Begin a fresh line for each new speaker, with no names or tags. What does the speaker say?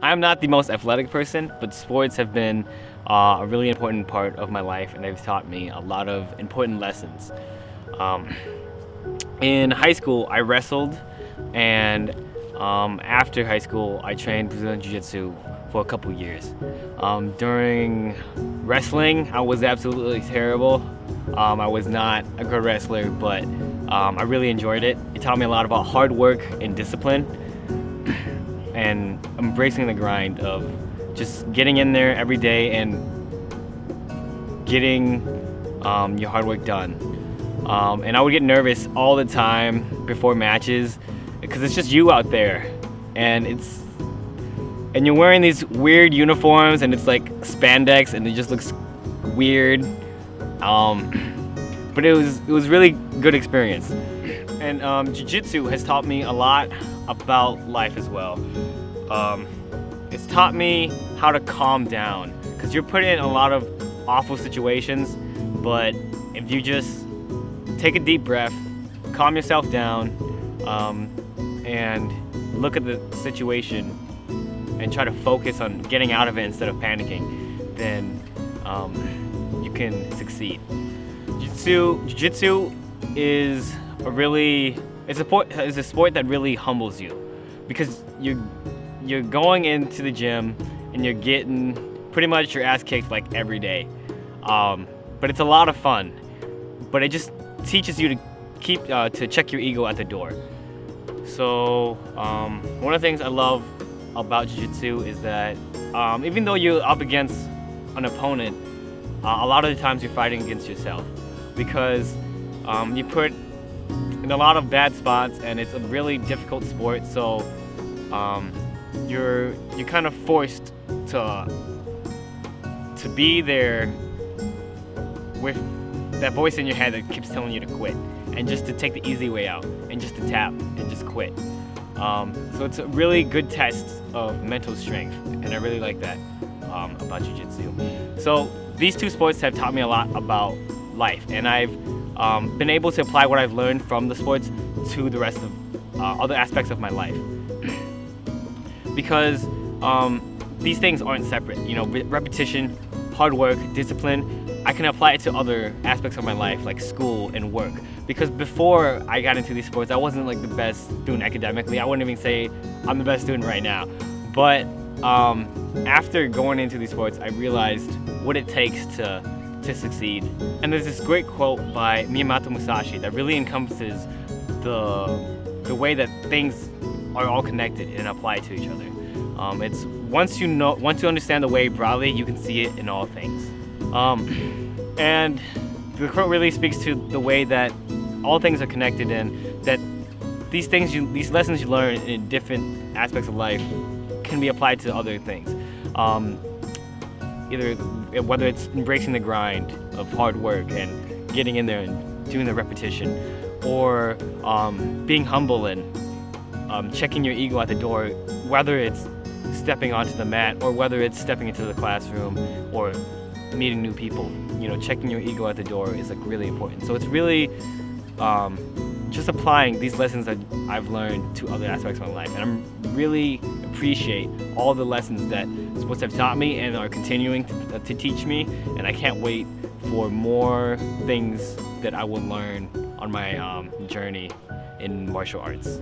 I'm not the most athletic person, but sports have been a really important part of my life, and they've taught me a lot of important lessons. Um, in high school, I wrestled, and after high school, I trained Brazilian Jiu-Jitsu for a couple years. During wrestling, I was absolutely terrible. I was not a good wrestler, but I really enjoyed it. It taught me a lot about hard work and discipline, and embracing the grind of just getting in there every day and getting your hard work done. And I would get nervous all the time before matches because it's just you out there, and you're wearing these weird uniforms, and it's like spandex, and it just looks weird. But it was really good experience. And Jiu-Jitsu has taught me a lot about life as well. It's taught me how to calm down, because you're put in a lot of awful situations, but if you just take a deep breath, calm yourself down, and look at the situation and try to focus on getting out of it instead of panicking, then you can succeed. Jiu-Jitsu is a sport that really humbles you, because you're going into the gym and you're getting pretty much your ass kicked like every day. But it's a lot of fun. But it just teaches you to check your ego at the door. So one of the things I love about Jiu-Jitsu is that even though you're up against an opponent, a lot of the times you're fighting against yourself, because you put in a lot of bad spots, and it's a really difficult sport. So you're kind of forced to be there with that voice in your head that keeps telling you to quit, and just to take the easy way out, and just to tap and just quit. So it's a really good test of mental strength, and I really like that about Jiu-Jitsu. So these two sports have taught me a lot about life, and I've been able to apply what I've learned from the sports to the rest of other aspects of my life. Because these things aren't separate. You know, repetition, hard work, discipline, I can apply it to other aspects of my life, like school and work. Because before I got into these sports, I wasn't like the best student academically. I wouldn't even say I'm the best student right now. But after going into these sports, I realized what it takes to succeed. And there's this great quote by Miyamoto Musashi that really encompasses the way that things are all connected and apply to each other. It's once you understand the way broadly, you can see it in all things. And the quote really speaks to the way that all things are connected, and that these lessons you learn in different aspects of life can be applied to other things. Whether it's embracing the grind of hard work and getting in there and doing the repetition, or being humble and checking your ego at the door, whether it's stepping onto the mat or whether it's stepping into the classroom or meeting new people. You know, checking your ego at the door is like really important. So it's really just applying these lessons that I've learned to other aspects of my life, and I'm really appreciate all the lessons that sports have taught me and are continuing to teach me, and I can't wait for more things that I will learn on my journey in martial arts.